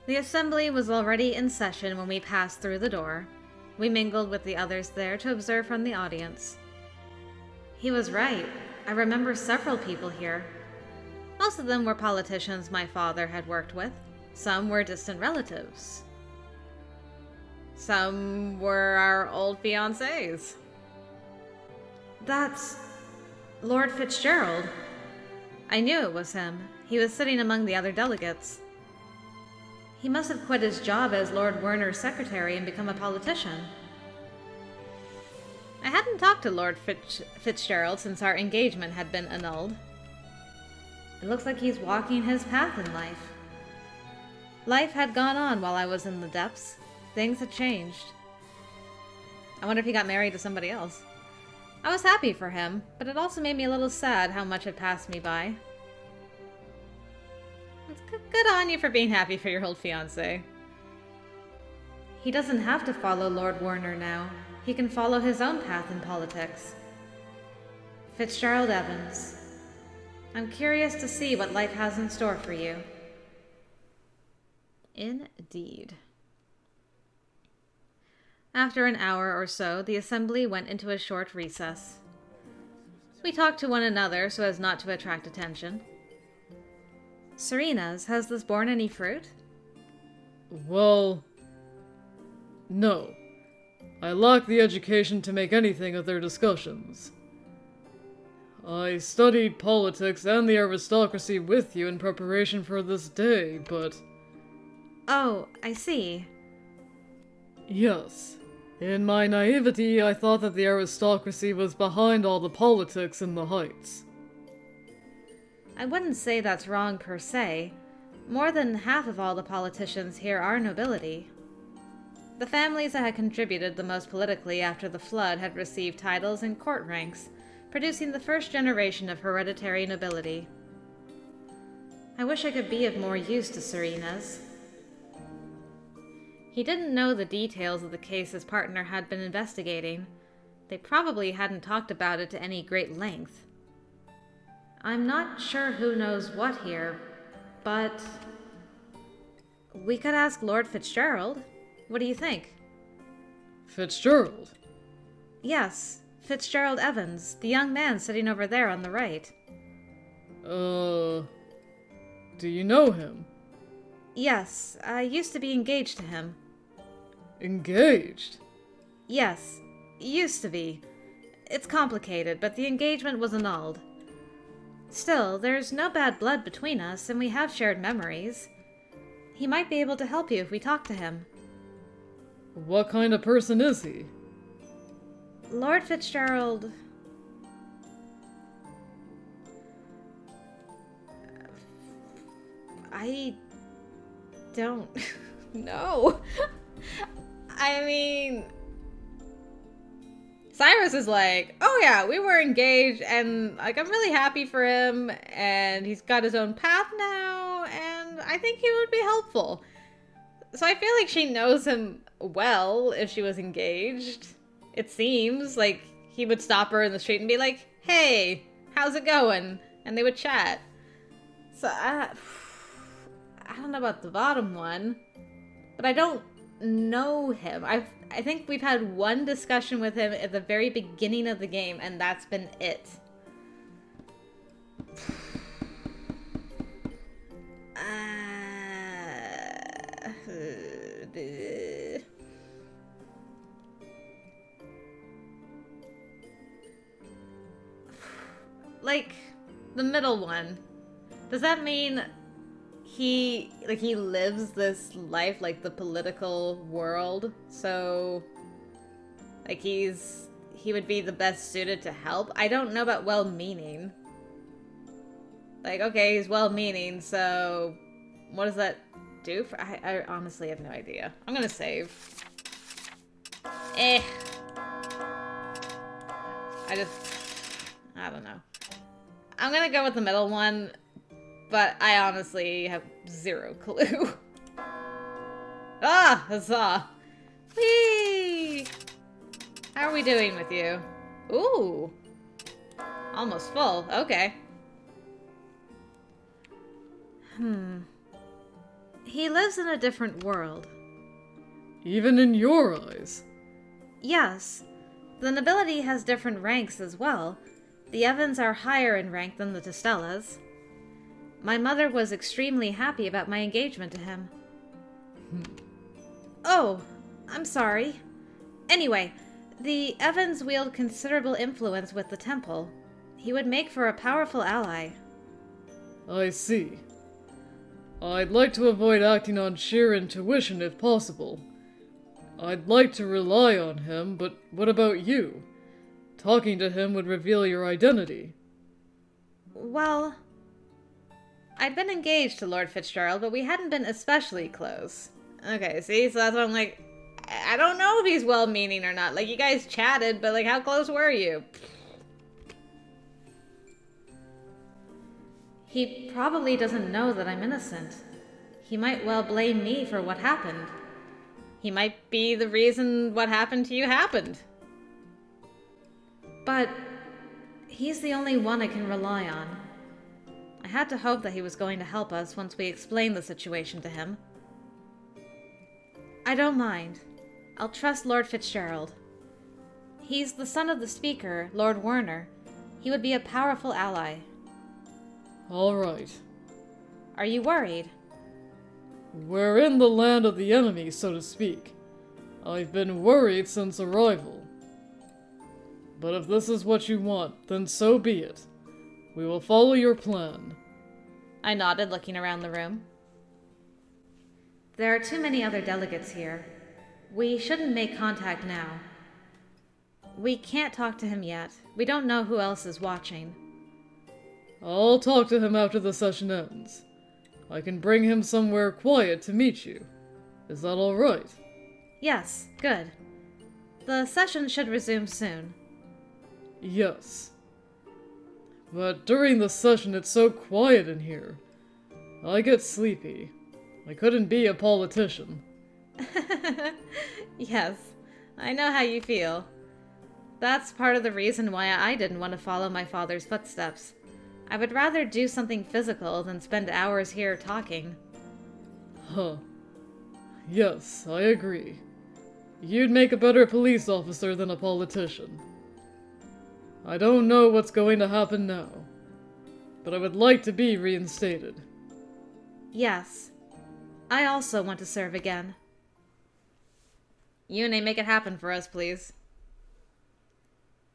The assembly was already in session when we passed through the door. We mingled with the others there to observe from the audience. He was right. I remember several people here. Most of them were politicians my father had worked with. Some were distant relatives. Some were our old fiancés. That's Lord Fitzgerald. I knew it was him. He was sitting among the other delegates. He must have quit his job as Lord Werner's secretary and become a politician. I hadn't talked to Lord Fitzgerald since our engagement had been annulled. It looks like he's walking his path in life. Life had gone on while I was in the depths. Things had changed. I wonder if he got married to somebody else. I was happy for him, but it also made me a little sad how much had passed me by. It's good on you for being happy for your old fiancé. He doesn't have to follow Lord Werner now. He can follow his own path in politics. Fitzgerald Evans. I'm curious to see what life has in store for you. Indeed. After an hour or so, the assembly went into a short recess. We talked to one another so as not to attract attention. Serena's, has this borne any fruit? Well, no. I lack the education to make anything of their discussions. I studied politics and the aristocracy with you in preparation for this day, but... Oh, I see. Yes. In my naivety, I thought that the aristocracy was behind all the politics in the Heights. I wouldn't say that's wrong per se. More than half of all the politicians here are nobility. The families that had contributed the most politically after the flood had received titles and court ranks, producing the first generation of hereditary nobility. I wish I could be of more use to Serena's. He didn't know the details of the case his partner had been investigating. They probably hadn't talked about it to any great length. I'm not sure who knows what here, but... we could ask Lord Fitzgerald. What do you think? Fitzgerald? Yes, Fitzgerald Evans, the young man sitting over there on the right. Do you know him? Yes, I used to be engaged to him. Engaged? Yes, used to be. It's complicated, but the engagement was annulled. Still, there's no bad blood between us, and we have shared memories. He might be able to help you if we talk to him. What kind of person is he? Lord Fitzgerald... I don't know. I mean... Cyrus is like, oh yeah, we were engaged, and like I'm really happy for him, and he's got his own path now, and I think he would be helpful. So I feel like she knows him well if she was engaged. It seems like he would stop her in the street and be like, hey, how's it going? And they would chat. So I don't know about the bottom one, but I don't know him. I think we've had one discussion with him at the very beginning of the game, and that's been it. Like, the middle one. Does that mean he lives this life, like the political world, so like he would be the best suited to help? I don't know about well-meaning. Like, okay, he's well-meaning, so what does that do for... I honestly have no idea. I'm gonna save. I don't know. I'm gonna go with the middle one, but I honestly have zero clue. Ah, huzzah! Whee! How are we doing with you? Ooh! Almost full, okay. He lives in a different world. Even in your eyes? Yes. The nobility has different ranks as well. The Evans are higher in rank than the Testellas. My mother was extremely happy about my engagement to him. Oh, I'm sorry. Anyway, the Evans wield considerable influence with the temple. He would make for a powerful ally. I see. I'd like to avoid acting on sheer intuition if possible. I'd like to rely on him, but what about you? Talking to him would reveal your identity. Well, I'd been engaged to Lord Fitzgerald, but we hadn't been especially close. Okay, see? So that's what I'm like, I don't know if he's well-meaning or not. Like, you guys chatted, but, like, how close were you? He probably doesn't know that I'm innocent. He might well blame me for what happened. He might be the reason what happened to you happened. But he's the only one I can rely on. I had to hope that he was going to help us once we explained the situation to him. I don't mind. I'll trust Lord Fitzgerald. He's the son of the Speaker, Lord Werner. He would be a powerful ally. All right. Are you worried? We're in the land of the enemy, so to speak. I've been worried since arrival. But if this is what you want, then so be it. We will follow your plan. I nodded, looking around the room. There are too many other delegates here. We shouldn't make contact now. We can't talk to him yet. We don't know who else is watching. I'll talk to him after the session ends. I can bring him somewhere quiet to meet you. Is that all right? Yes, good. The session should resume soon. Yes. But during the session it's so quiet in here. I get sleepy. I couldn't be a politician. Yes, I know how you feel. That's part of the reason why I didn't want to follow my father's footsteps. I would rather do something physical than spend hours here talking. Huh. Yes, I agree. You'd make a better police officer than a politician. I don't know what's going to happen now, but I would like to be reinstated. Yes. I also want to serve again. Yune, make it happen for us, please.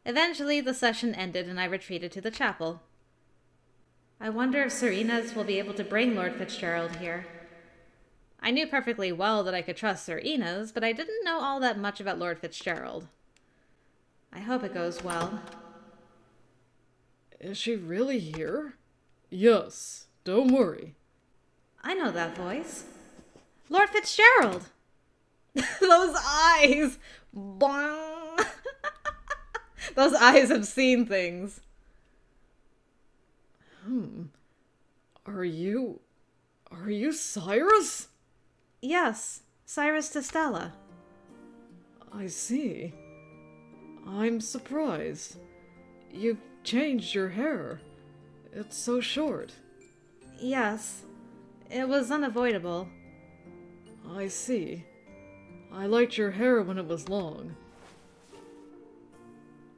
Eventually, the session ended and I retreated to the chapel. I wonder if Sir INES will be able to bring Lord Fitzgerald here. I knew perfectly well that I could trust Sir INES, but I didn't know all that much about Lord Fitzgerald. I hope it goes well. Is she really here? Yes, don't worry. I know that voice. Lord Fitzgerald! Those eyes! Bong! Those eyes have seen things. Are you Cyrus? Yes, Cyrus Testella. I see. I'm surprised. You've changed your hair. It's so short. Yes, it was unavoidable. I see. I liked your hair when it was long.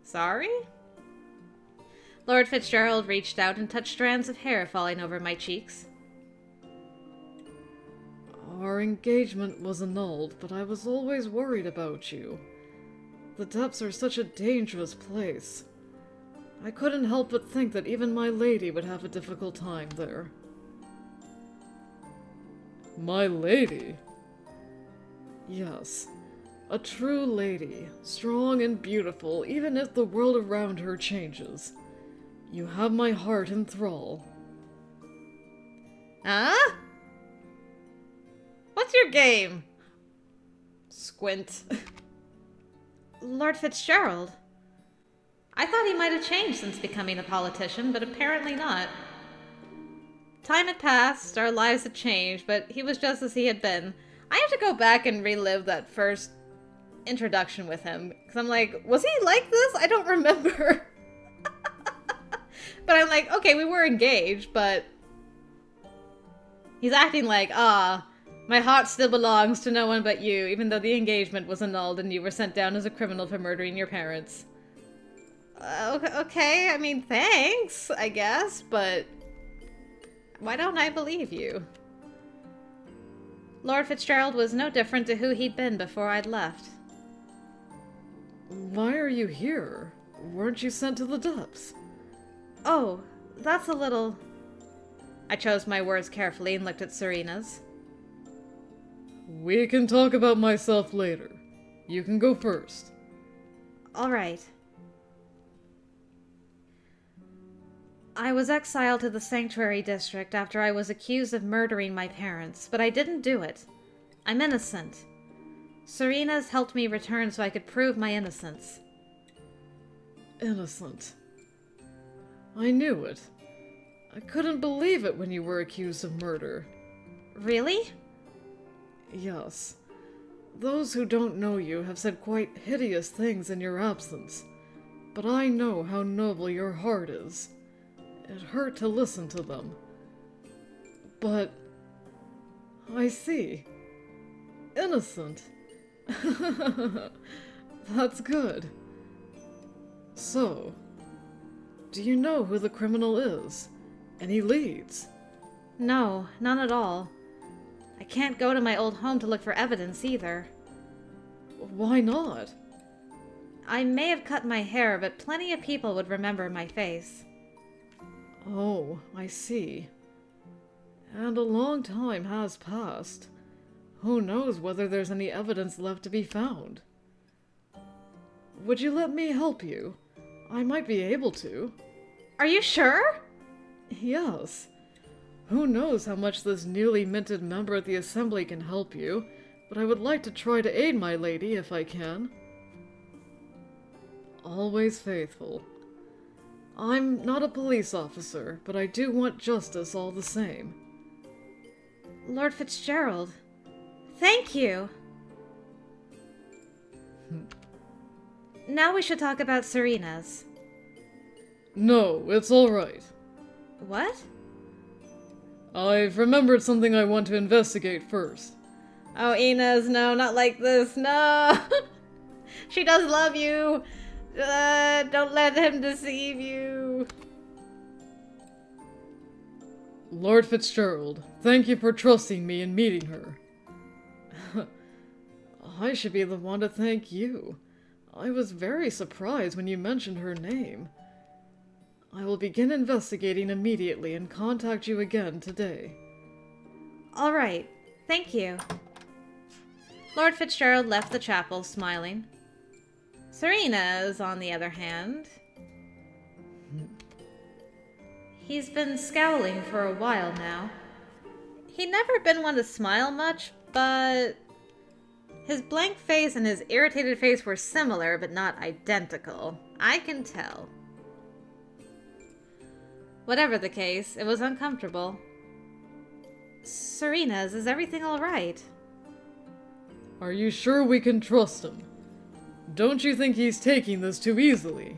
Sorry? Lord Fitzgerald reached out and touched strands of hair falling over my cheeks. Our engagement was annulled, but I was always worried about you. The depths are such a dangerous place. I couldn't help but think that even my lady would have a difficult time there. My lady? Yes. A true lady, strong and beautiful, even if the world around her changes. You have my heart in thrall. Huh? What's your game? Squint. Lord Fitzgerald. I thought he might have changed since becoming a politician, but apparently not. Time had passed, our lives had changed, but he was just as he had been. I have to go back and relive that first introduction with him, because I'm like, was he like this? I don't remember. But I'm like, okay, we were engaged, but he's acting like, My heart still belongs to no one but you, even though the engagement was annulled and you were sent down as a criminal for murdering your parents. Okay, I mean, thanks, I guess, but why don't I believe you? Lord Fitzgerald was no different to who he'd been before I'd left. Why are you here? Weren't you sent to the depths? Oh, that's a little... I chose my words carefully and looked at Serena's. We can talk about myself later. You can go first. All right. I was exiled to the Sanctuary District after I was accused of murdering my parents, but I didn't do it. I'm innocent. Serena's helped me return so I could prove my innocence. Innocent. I knew it. I couldn't believe it when you were accused of murder. Really? Yes. Those who don't know you have said quite hideous things in your absence, but I know how noble your heart is. It hurt to listen to them. But... I see. Innocent. That's good. So, do you know who the criminal is? Any leads? No, none at all. I can't go to my old home to look for evidence either. Why not? I may have cut my hair, but plenty of people would remember my face. Oh, I see. And a long time has passed. Who knows whether there's any evidence left to be found? Would you let me help you? I might be able to. Are you sure? Yes. Who knows how much this newly minted member at the Assembly can help you, but I would like to try to aid my lady if I can. Always faithful. I'm not a police officer, but I do want justice all the same. Lord Fitzgerald, thank you! Now we should talk about Serena's. No, it's all right. What? I've remembered something I want to investigate first. Oh, INES, no, not like this, no! She does love you! Don't let him deceive you! Lord Fitzgerald, thank you for trusting me in meeting her. I should be the one to thank you. I was very surprised when you mentioned her name. I will begin investigating immediately and contact you again today. All right, thank you. Lord Fitzgerald left the chapel, smiling. Serena's, on the other hand... He's been scowling for a while now. He'd never been one to smile much, but... His blank face and his irritated face were similar, but not identical. I can tell. Whatever the case, it was uncomfortable. Serena's, is everything all right? Are you sure we can trust him? Don't you think he's taking this too easily?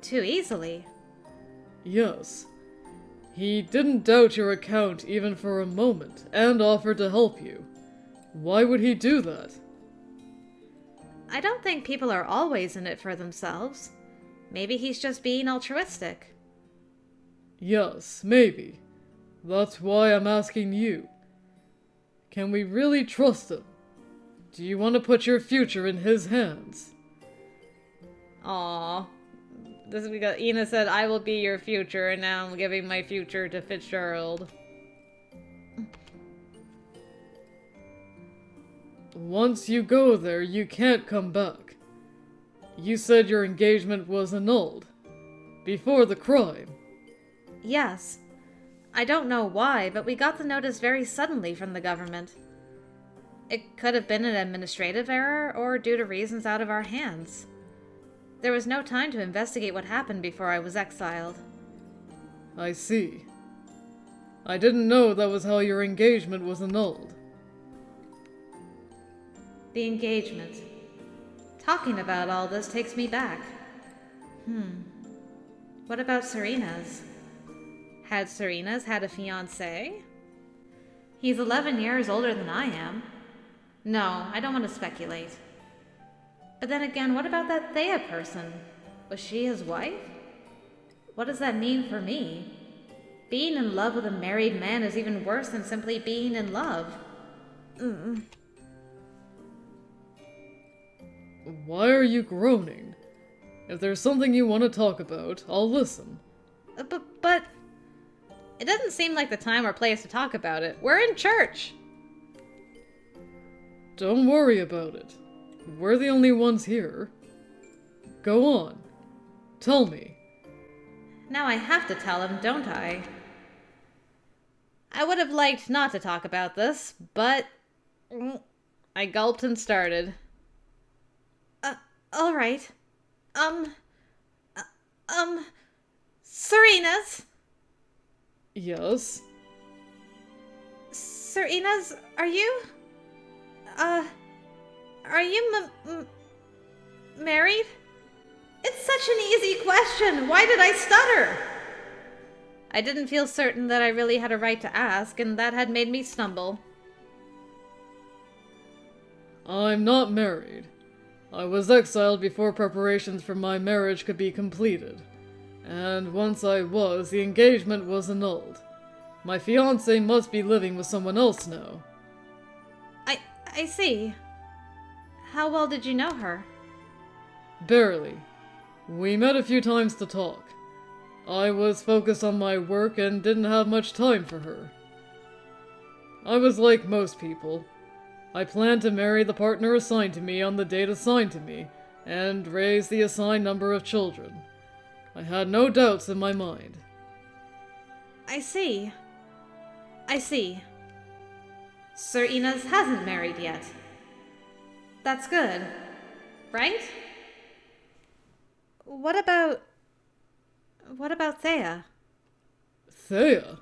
Too easily? Yes. He didn't doubt your account even for a moment, and offered to help you. Why would he do that? I don't think people are always in it for themselves. Maybe he's just being altruistic. Yes, maybe. That's why I'm asking you. Can we really trust him? Do you want to put your future in his hands? Aww. This is because Ina said, I will be your future, and now I'm giving my future to Fitzgerald. Once you go there, you can't come back. You said your engagement was annulled. Before the crime. Yes. I don't know why, but we got the notice very suddenly from the government. It could have been an administrative error, or due to reasons out of our hands. There was no time to investigate what happened before I was exiled. I see. I didn't know that was how your engagement was annulled. The engagement. Talking about all this takes me back. What about Serena's? Had Serena's had a fiancé? He's 11 years older than I am. No, I don't want to speculate. But then again, what about that Thea person? Was she his wife? What does that mean for me? Being in love with a married man is even worse than simply being in love. Why are you groaning? If there's something you want to talk about, I'll listen. But it doesn't seem like the time or place to talk about it. We're in church. Don't worry about it. We're the only ones here. Go on. Tell me. Now I have to tell him, don't I? I would have liked not to talk about this, but I gulped and started. All right. Serena's? Yes? Serena's, are you married? It's such an easy question. Why did I stutter? I didn't feel certain that I really had a right to ask, and that had made me stumble. I'm not married. I was exiled before preparations for my marriage could be completed. And once I was, the engagement was annulled. My fiancé must be living with someone else now. I see. How well did you know her? Barely. We met a few times to talk. I was focused on my work and didn't have much time for her. I was like most people. I planned to marry the partner assigned to me on the date assigned to me, and raise the assigned number of children. I had no doubts in my mind. I see. Sir Inez hasn't married yet. That's good, right? What about Thea? Thea?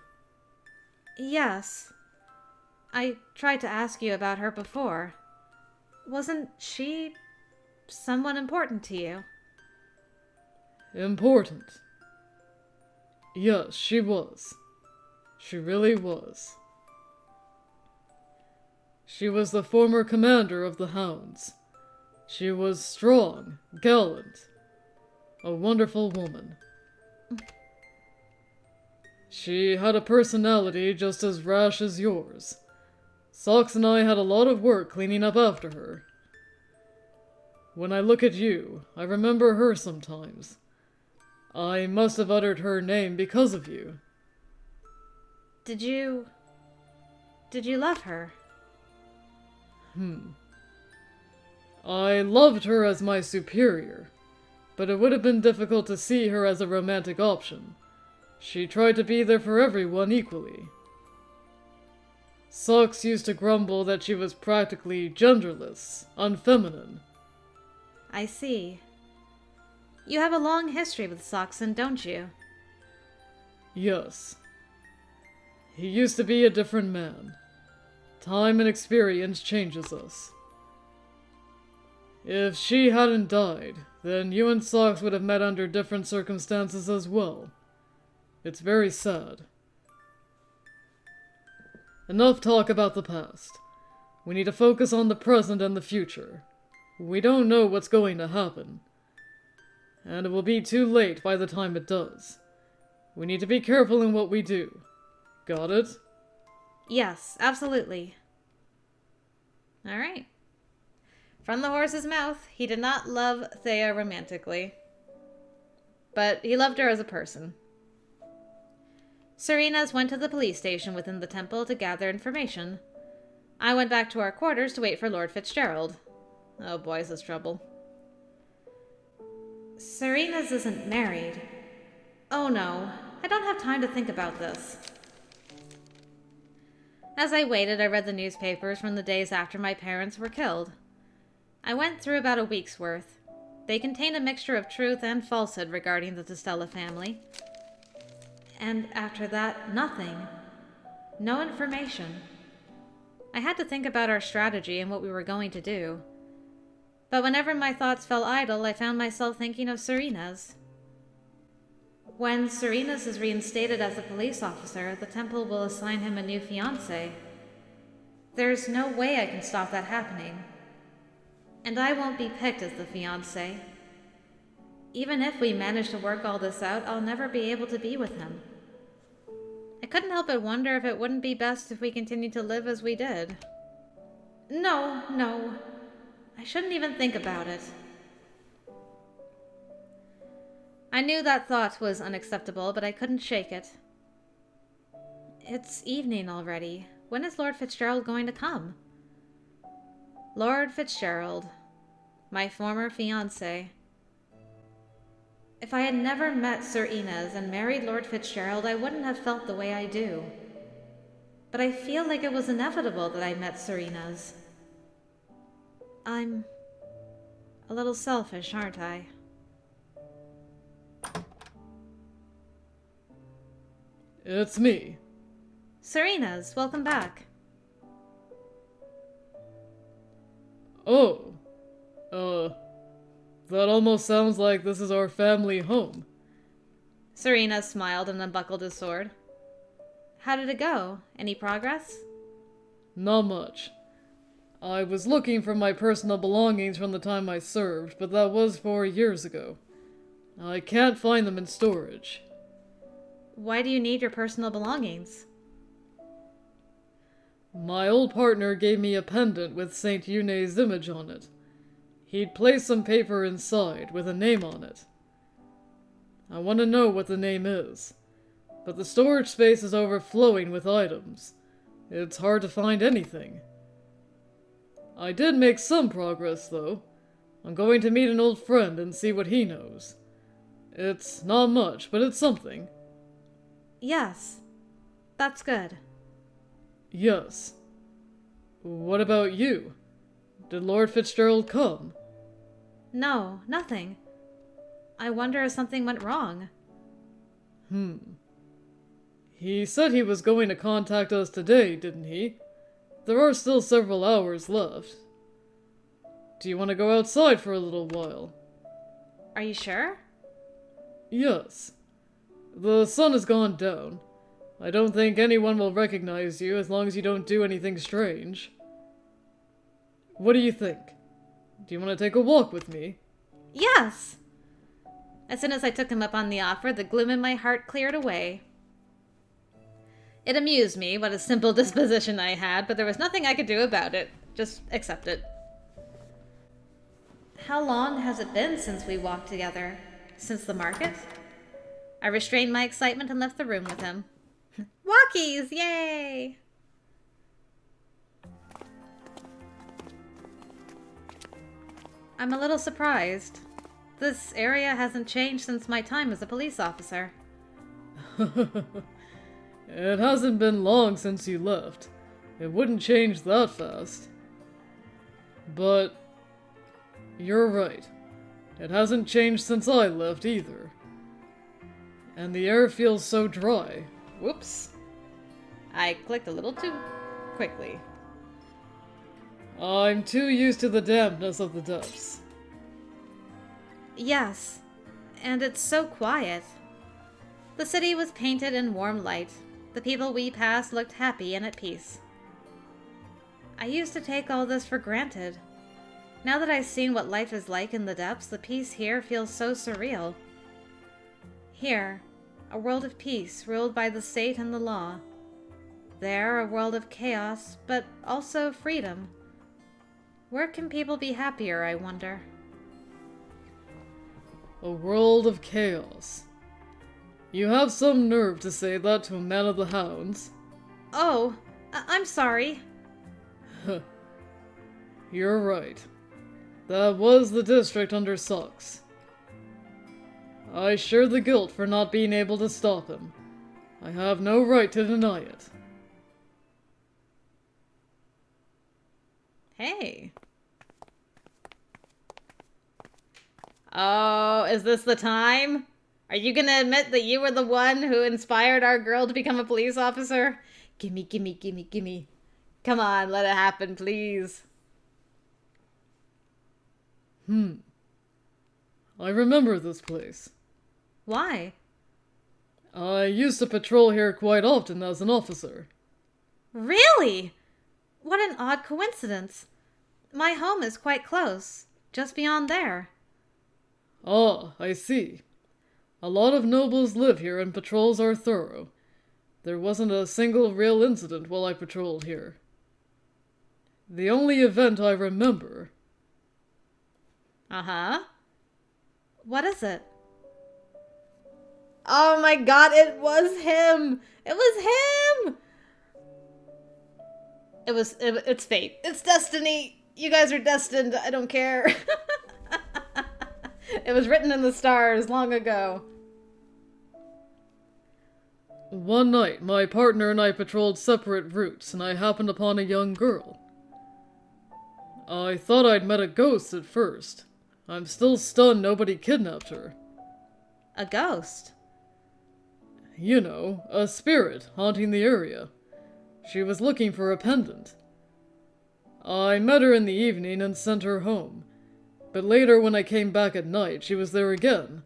Yes. I tried to ask you about her before. Wasn't she someone important to you? Important? Yes, she was. She really was. She was the former commander of the Hounds. She was strong, gallant, a wonderful woman. She had a personality just as rash as yours. Socks and I had a lot of work cleaning up after her. When I look at you, I remember her sometimes. I must have uttered her name because of you. Did you love her? I loved her as my superior, but it would have been difficult to see her as a romantic option. She tried to be there for everyone equally. Socks used to grumble that she was practically genderless, unfeminine. I see. You have a long history with Soxon, don't you? Yes. He used to be a different man. Time and experience changes us. If she hadn't died, then you and Socks would have met under different circumstances as well. It's very sad. Enough talk about the past. We need to focus on the present and the future. We don't know what's going to happen. And it will be too late by the time it does. We need to be careful in what we do. Got it? Yes, absolutely. All right. From the horse's mouth, he did not love Thea romantically. But he loved her as a person. Serena's went to the police station within the temple to gather information. I went back to our quarters to wait for Lord Fitzgerald. Oh boy, is this trouble. Serena's isn't married. Oh no, I don't have time to think about this. As I waited, I read the newspapers from the days after my parents were killed. I went through about a week's worth. They contained a mixture of truth and falsehood regarding the Testella family. And after that, nothing. No information. I had to think about our strategy and what we were going to do. But whenever my thoughts fell idle, I found myself thinking of Serena's. When Serena's is reinstated as a police officer, the temple will assign him a new fiancé. There's no way I can stop that happening. And I won't be picked as the fiancé. Even if we manage to work all this out, I'll never be able to be with him. I couldn't help but wonder if it wouldn't be best if we continued to live as we did. No. I shouldn't even think about it. I knew that thought was unacceptable, but I couldn't shake it. It's evening already. When is Lord Fitzgerald going to come? Lord Fitzgerald, my former fiancé. If I had never met Sir INES and married Lord Fitzgerald, I wouldn't have felt the way I do. But I feel like it was inevitable that I met Sir INES. I'm a little selfish, aren't I? It's me. Sir INES, welcome back. Oh. That almost sounds like this is our family home. Sir INES smiled and unbuckled his sword. How did it go? Any progress? Not much. I was looking for my personal belongings from the time I served, but that was 4 years ago. I can't find them in storage. Why do you need your personal belongings? My old partner gave me a pendant with Saint Yune's image on it. He'd placed some paper inside with a name on it. I want to know what the name is, but the storage space is overflowing with items. It's hard to find anything. I did make some progress, though. I'm going to meet an old friend and see what he knows. It's not much, but it's something. Yes, that's good. Yes. What about you? Did Lord Fitzgerald come? No, nothing. I wonder if something went wrong. He said he was going to contact us today, didn't he? There are still several hours left. Do you want to go outside for a little while? Are you sure? Yes. The sun has gone down. I don't think anyone will recognize you as long as you don't do anything strange. What do you think? Do you want to take a walk with me? Yes! As soon as I took him up on the offer, the gloom in my heart cleared away. It amused me what a simple disposition I had, but there was nothing I could do about it. Just accept it. How long has it been since we walked together? Since the market? I restrained my excitement and left the room with him. Walkies! Yay! I'm a little surprised. This area hasn't changed since my time as a police officer. It hasn't been long since you left. It wouldn't change that fast. But you're right. It hasn't changed since I left either. And the air feels so dry. Whoops. I clicked a little too quickly. I'm too used to the dampness of the depths. Yes, and it's so quiet. The city was painted in warm light. The people we passed looked happy and at peace. I used to take all this for granted. Now that I've seen what life is like in the depths, the peace here feels so surreal. Here, a world of peace ruled by the state and the law. There, a world of chaos, but also freedom. Where can people be happier, I wonder? A world of chaos. You have some nerve to say that to a man of the hounds. Oh, I'm sorry. You're right. That was the district under Sux. I share the guilt for not being able to stop him. I have no right to deny it. Hey. Oh, is this the time? Are you gonna admit that you were the one who inspired our girl to become a police officer? Gimme, gimme, gimme, gimme. Come on, let it happen, please. I remember this place. Why? I used to patrol here quite often as an officer. Really? What an odd coincidence. My home is quite close, just beyond there. Ah, I see. A lot of nobles live here and patrols are thorough. There wasn't a single real incident while I patrolled here. The only event I remember... Uh-huh. What is it? Oh my god, it was him! It was him! It's fate. It's destiny! You guys are destined. I don't care. It was written in the stars long ago. One night, my partner and I patrolled separate routes, and I happened upon a young girl. I thought I'd met a ghost at first. I'm still stunned nobody kidnapped her. A ghost? You know, a spirit haunting the area. She was looking for a pendant. I met her in the evening and sent her home. But later, when I came back at night, she was there again.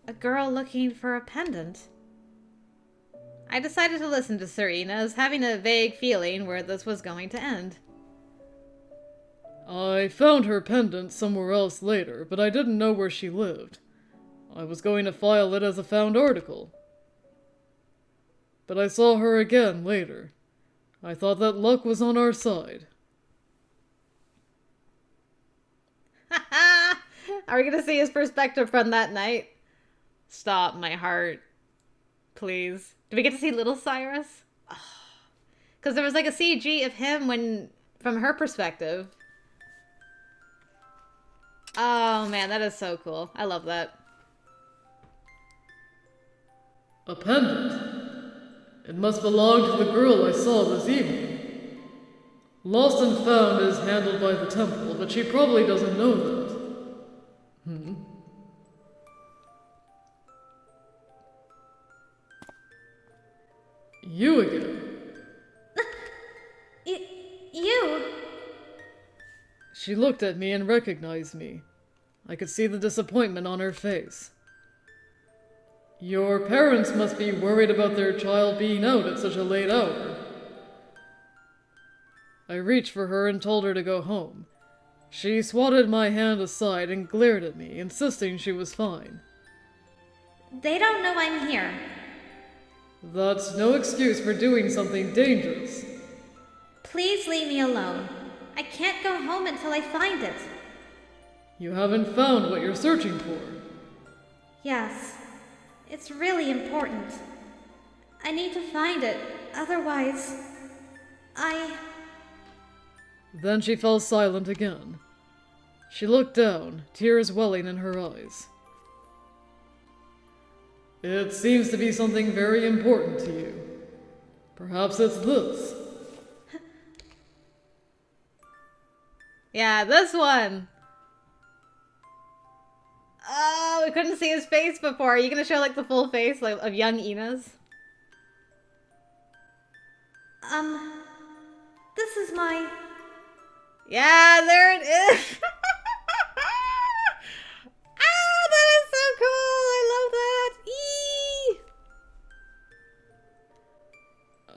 A girl looking for a pendant? I decided to listen to Sir Inez, having a vague feeling where this was going to end. I found her pendant somewhere else later, but I didn't know where she lived. I was going to file it as a found article. But I saw her again later. I thought that luck was on our side. Are we gonna see his perspective from that night? Stop, my heart. Please. Do we get to see little Cyrus? Because there was like a CG of him from her perspective. Oh man, that is so cool. I love that. A pendant. It must belong to the girl I saw this evening. Lost and Found is handled by the temple, but she probably doesn't know that. You again. You? She looked at me and recognized me. I could see the disappointment on her face. Your parents must be worried about their child being out at such a late hour. I reached for her and told her to go home. She swatted my hand aside and glared at me, insisting she was fine. They don't know I'm here. That's no excuse for doing something dangerous. Please leave me alone. I can't go home until I find it. You haven't found what you're searching for. Yes, it's really important. I need to find it, otherwise... Then she fell silent again. She looked down, tears welling in her eyes. It seems to be something very important to you. Perhaps it's this. Yeah, this one. Oh, we couldn't see his face before. Are you gonna show like the full face of young Inez? This is my... Yeah, there it is. Ah, that is so cool. I love that.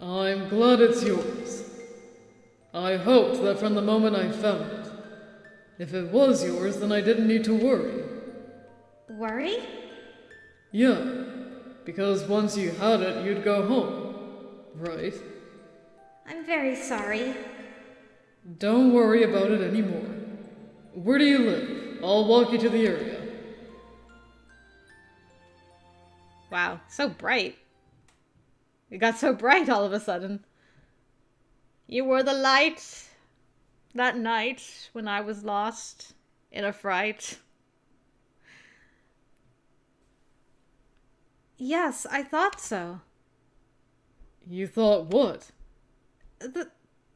Eee! I'm glad it's yours. I hoped that from the moment I found it. If it was yours, then I didn't need to worry. Worry? Yeah, because once you had it, you'd go home, right? I'm very sorry. Don't worry about it anymore. Where do you live? I'll walk you to the area. Wow, so bright. It got so bright all of a sudden. You were the light that night when I was lost in a fright. Yes, I thought so. You thought what?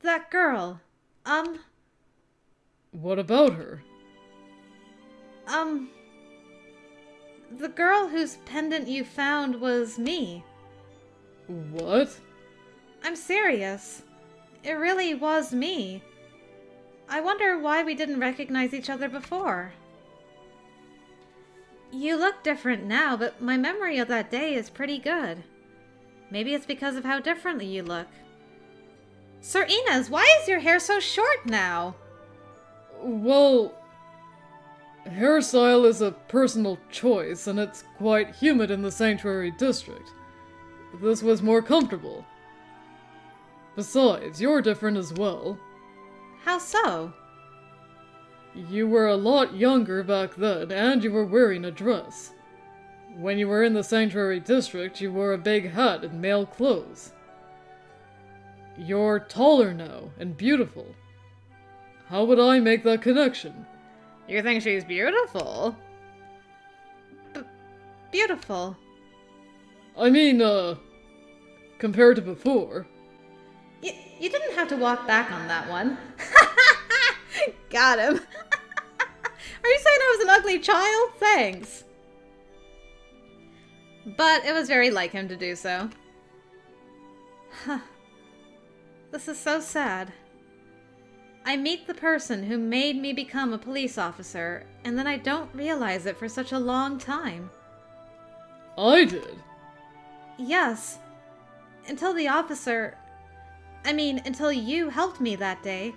That girl. What about her? The girl whose pendant you found was me. What? I'm serious. It really was me. I wonder why we didn't recognize each other before. You look different now, but my memory of that day is pretty good. Maybe it's because of how differently you look. Sir Inez, why is your hair so short now? Well, hairstyle is a personal choice, and it's quite humid in the sanctuary district. This was more comfortable. Besides, you're different as well. How so? You were a lot younger back then, and you were wearing a dress. When you were in the sanctuary district, you wore a big hat and male clothes. You're taller now, and beautiful. How would I make that connection? You think she's beautiful? Beautiful. I mean, compared to before. You didn't have to walk back on that one. Got him. Are you saying I was an ugly child? Thanks. But it was very like him to do so. This is so sad. I meet the person who made me become a police officer, and then I don't realize it for such a long time. I did? Yes. Until until you helped me that day.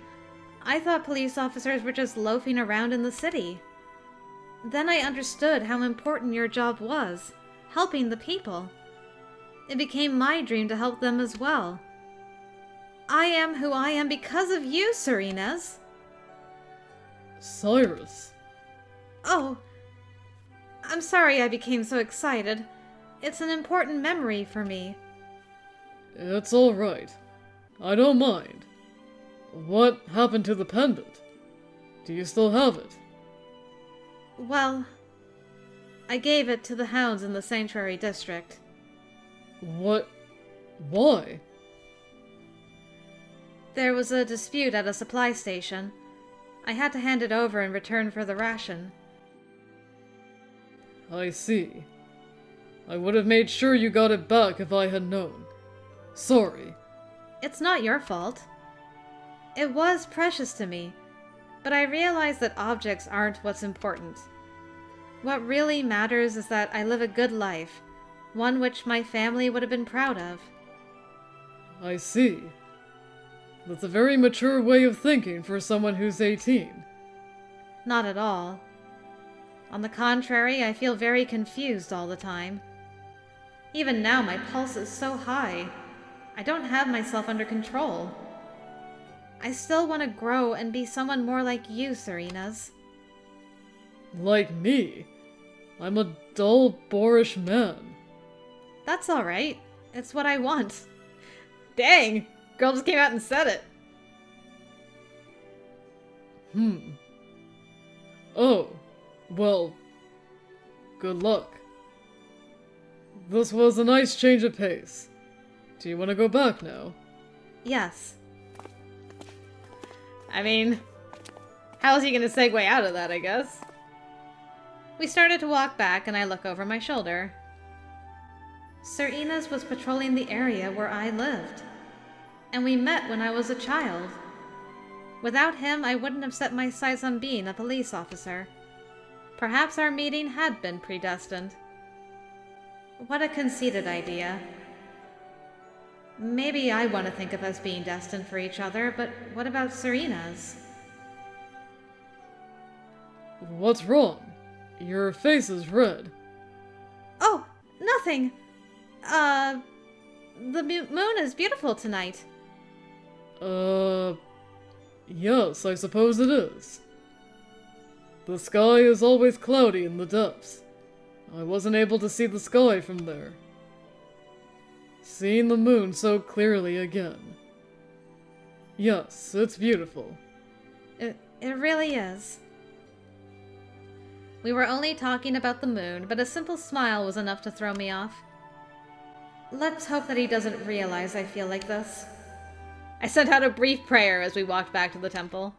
I thought police officers were just loafing around in the city. Then I understood how important your job was, helping the people. It became my dream to help them as well. I am who I am because of you, Sir Inez. Cyrus. Oh, I'm sorry I became so excited. It's an important memory for me. It's all right. I don't mind. What happened to the pendant? Do you still have it? Well, I gave it to the hounds in the sanctuary district. What? Why? There was a dispute at a supply station. I had to hand it over in return for the ration. I see. I would have made sure you got it back if I had known. Sorry. It's not your fault. It was precious to me, but I realized that objects aren't what's important. What really matters is that I live a good life, one which my family would have been proud of. I see. That's a very mature way of thinking for someone who's 18. Not at all. On the contrary, I feel very confused all the time. Even now, my pulse is so high. I don't have myself under control. I still want to grow and be someone more like you, Sir Inez. Like me? I'm a dull, boorish man. That's all right. It's what I want. Dang! Girl just came out and said it. Oh, well, good luck. This was a nice change of pace. Do you want to go back now? Yes. I mean, how is he going to segue out of that, I guess? We started to walk back, and I look over my shoulder. Sir Inez was patrolling the area where I lived, and we met when I was a child. Without him, I wouldn't have set my sights on being a police officer. Perhaps our meeting had been predestined. What a conceited idea. Maybe I want to think of us being destined for each other, but what about Sir Inez? What's wrong? Your face is red. Oh, nothing. The moon is beautiful tonight. Yes, I suppose it is. The sky is always cloudy in the depths. I wasn't able to see the sky from there. Seeing the moon so clearly again. Yes, it's beautiful. It really is. We were only talking about the moon, but a simple smile was enough to throw me off. Let's hope that he doesn't realize I feel like this. I sent out a brief prayer as we walked back to the temple.